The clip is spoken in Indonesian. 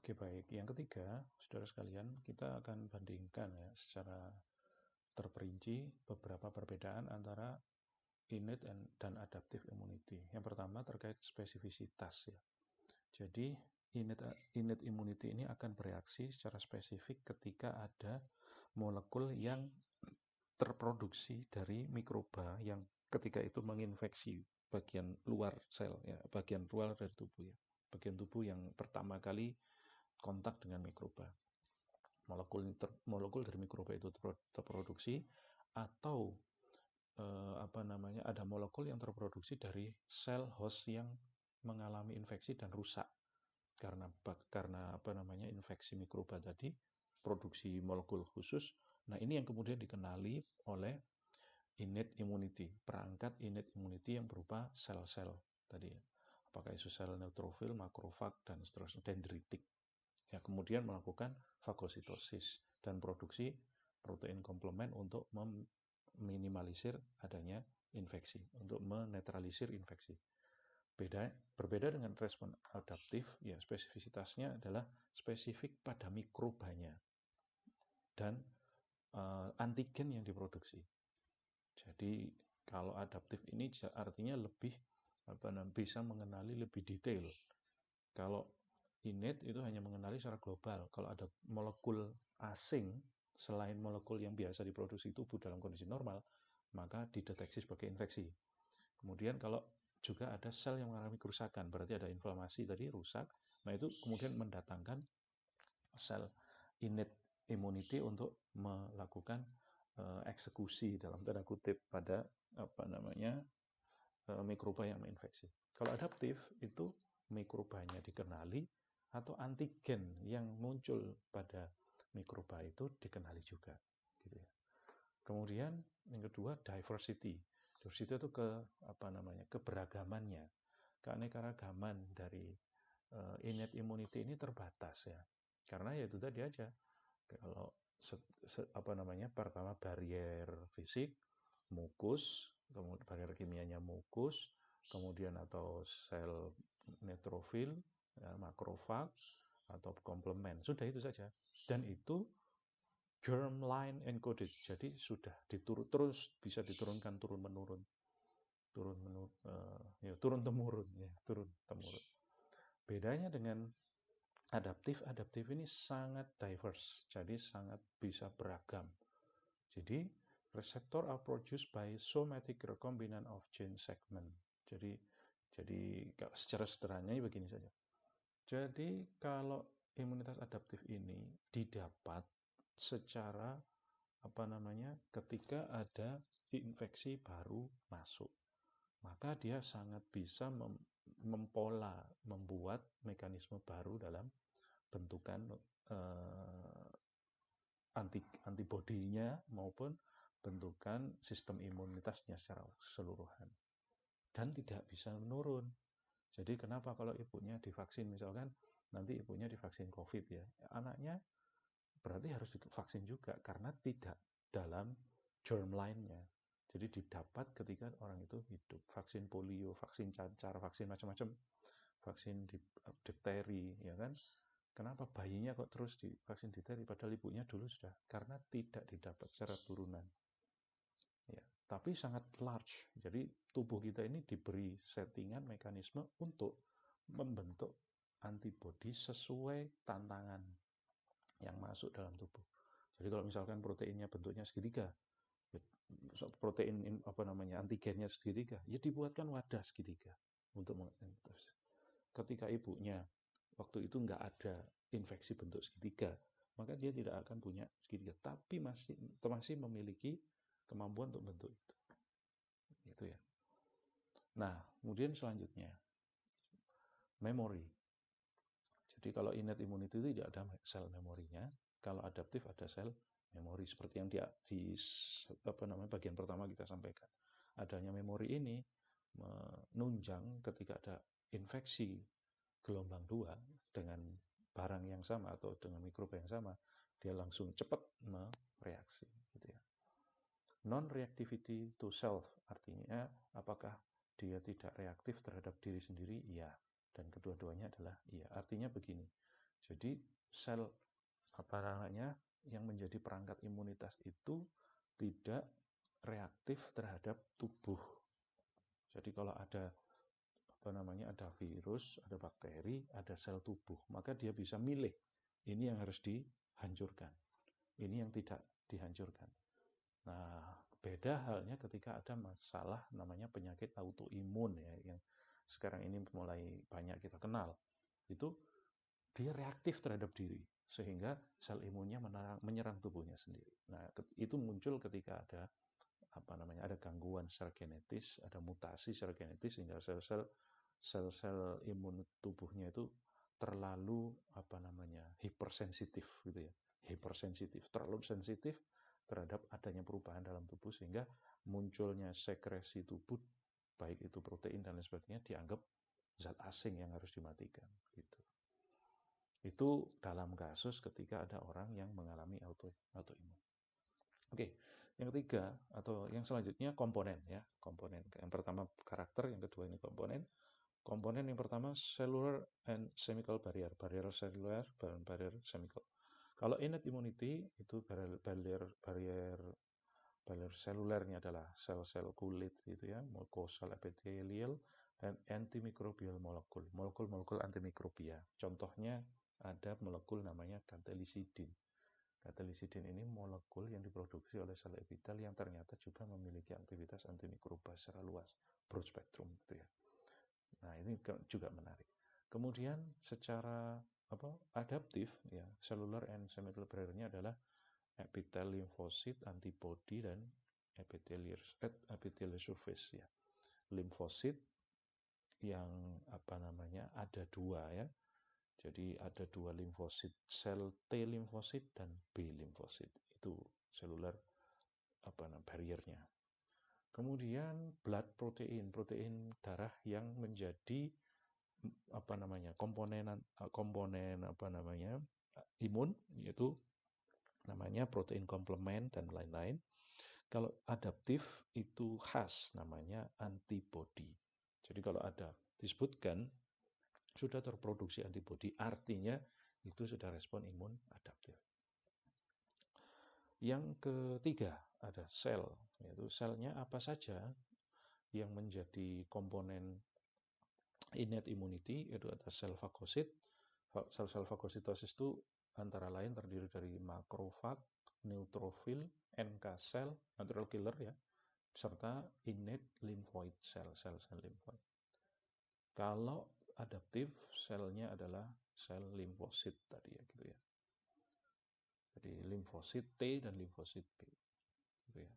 Oke, baik. Yang ketiga, saudara sekalian, kita akan bandingkan ya secara terperinci beberapa perbedaan antara innate dan adaptive immunity. Yang pertama terkait spesifisitas ya. Jadi innate immunity ini akan bereaksi secara spesifik ketika ada molekul yang terproduksi dari mikroba yang ketika itu menginfeksi bagian luar sel ya, bagian luar dari tubuh ya. Bagian tubuh yang pertama kali kontak dengan mikroba. Molekul dari mikroba itu terproduksi atau ada molekul yang terproduksi dari sel host yang mengalami infeksi dan rusak karena infeksi mikroba tadi, produksi molekul khusus. Nah, ini yang kemudian dikenali oleh innate immunity, perangkat innate immunity yang berupa sel-sel tadi. Apakah itu sel neutrofil, makrofag, dan seterusnya, dendritik. Ya, kemudian melakukan fagositosis dan produksi protein komplement untuk meminimalisir adanya infeksi, untuk menetralisir infeksi. Berbeda dengan respon adaptif, ya spesifisitasnya adalah spesifik pada mikrobanya dan antigen yang diproduksi. Jadi kalau adaptif ini artinya lebih bisa mengenali lebih detail. Kalau innate itu hanya mengenali secara global. Kalau ada molekul asing selain molekul yang biasa diproduksi tubuh dalam kondisi normal, maka dideteksi sebagai infeksi. Kemudian kalau juga ada sel yang mengalami kerusakan, berarti ada inflamasi tadi rusak. Nah, itu kemudian mendatangkan sel innate immunity untuk melakukan eksekusi dalam tanda kutip pada mikroba yang menginfeksi. Kalau adaptif itu mikrobanya dikenali atau antigen yang muncul pada mikroba itu dikenali juga. Gitu ya. Kemudian yang kedua diversity. Diversity itu keberagamannya, keanekaragaman dari innate immunity ini terbatas ya. Karena ya itu tadi aja. Kalau pertama barier fisik, mukus, kemudian barier kimianya mukus, kemudian atau sel neutrofil, ya, makrofag, atau komplement. Sudah itu saja. Dan itu germline encoded. Jadi sudah terus bisa diturunkan turun-menurun. Turun-temurun. Bedanya dengan adaptif ini sangat diverse. Jadi sangat bisa beragam. Jadi reseptor are produced by somatic recombinant of gene segment. Jadi secara sederhananya begini saja. Jadi kalau imunitas adaptif ini didapat secara ketika ada infeksi baru masuk, maka dia sangat bisa membuat mekanisme baru dalam bentukan antibodinya maupun bentukan sistem imunitasnya secara keseluruhan, dan tidak bisa menurun. Jadi kenapa kalau ibunya divaksin, misalkan nanti ibunya divaksin COVID ya, anaknya berarti harus divaksin juga karena tidak dalam germline-nya. Jadi didapat ketika orang itu hidup. Vaksin polio, vaksin cacar, vaksin macam-macam, vaksin difteri, ya kan? Kenapa bayinya kok terus divaksin difteri padahal ibunya dulu sudah? Karena tidak didapat secara turunan. Ya, tapi sangat large. Jadi tubuh kita ini diberi settingan mekanisme untuk membentuk antibodi sesuai tantangan yang masuk dalam tubuh. Jadi kalau misalkan proteinnya bentuknya segitiga, protein antigennya segitiga, ya dibuatkan wadah segitiga untuk menginfeksi. Ketika ibunya waktu itu nggak ada infeksi bentuk segitiga, maka dia tidak akan punya segitiga, tapi masih memiliki kemampuan untuk bentuk itu. Itu ya. Nah, kemudian selanjutnya memori. Jadi kalau innate immunity itu tidak ada sel memorinya, kalau adaptif ada sel memori seperti yang bagian pertama kita sampaikan. Adanya memori ini menunjang ketika ada infeksi gelombang 2 dengan barang yang sama atau dengan mikroba yang sama, dia langsung cepat mereaksi gitu ya. Non-reactivity to self artinya apakah dia tidak reaktif terhadap diri sendiri? Iya. Dan kedua-duanya adalah iya. Artinya begini, Jadi sel apa namanya yang menjadi perangkat imunitas itu tidak reaktif terhadap tubuh. Jadi kalau ada apa namanya ada virus, ada bakteri, ada sel tubuh, maka dia bisa milih ini yang harus dihancurkan, ini yang tidak dihancurkan. Nah, beda halnya ketika ada masalah namanya penyakit autoimun ya, yang sekarang ini mulai banyak kita kenal. Itu dia reaktif terhadap diri, sehingga sel imunnya menyerang tubuhnya sendiri. Nah, itu muncul ketika ada apa namanya ada gangguan secara genetis, ada mutasi secara genetis sehingga sel-sel imun tubuhnya itu terlalu apa namanya hipersensitif gitu ya, hipersensitif, terlalu sensitif terhadap adanya perubahan dalam tubuh sehingga munculnya sekresi tubuh baik itu protein dan lain sebagainya dianggap zat asing yang harus dimatikan gitu. Itu dalam kasus ketika ada orang yang mengalami autoimun. Oke, yang ketiga atau yang selanjutnya komponen ya. Komponen. Yang pertama karakter, yang kedua ini komponen. Komponen yang pertama cellular and chemical barrier, barrier seluler dan barrier chemical. Kalau innate immunity itu barrier selulernya adalah sel-sel kulit gitu ya, mucosal epithelial dan antimicrobial molekul, molekul antimikrobia. Contohnya ada molekul namanya catelicidin. Catelicidin ini molekul yang diproduksi oleh sel epitel yang ternyata juga memiliki aktivitas antimikroba secara luas, broad spectrum gitu ya. Nah, ini juga menarik. Kemudian secara adaptif ya, cellular and chemical barrier-nya adalah epithel limfosit, antibody dan epithelial surface ya. Limfosit yang apa namanya ada dua ya. Jadi ada dua limfosit, sel T limfosit dan B limfosit. Itu seluler barriernya. Kemudian blood protein, protein darah yang menjadi komponen imun, yaitu namanya protein komplement dan lain-lain. Kalau adaptif itu khas namanya antibody. Jadi kalau ada disebutkan sudah terproduksi antibody, artinya itu sudah respon imun adaptif. Yang ketiga ada sel, yaitu selnya apa saja yang menjadi komponen innate immunity, yaitu ada sel fagosit. Sel-sel fagositosis itu antara lain terdiri dari makrofag, neutrofil, NK cell, natural killer ya, serta innate lymphoid cell, sel-sel lymphoid. Kalau adaptif, selnya adalah sel limfosit tadi ya gitu ya. Jadi limfosit T dan limfosit B gitu ya.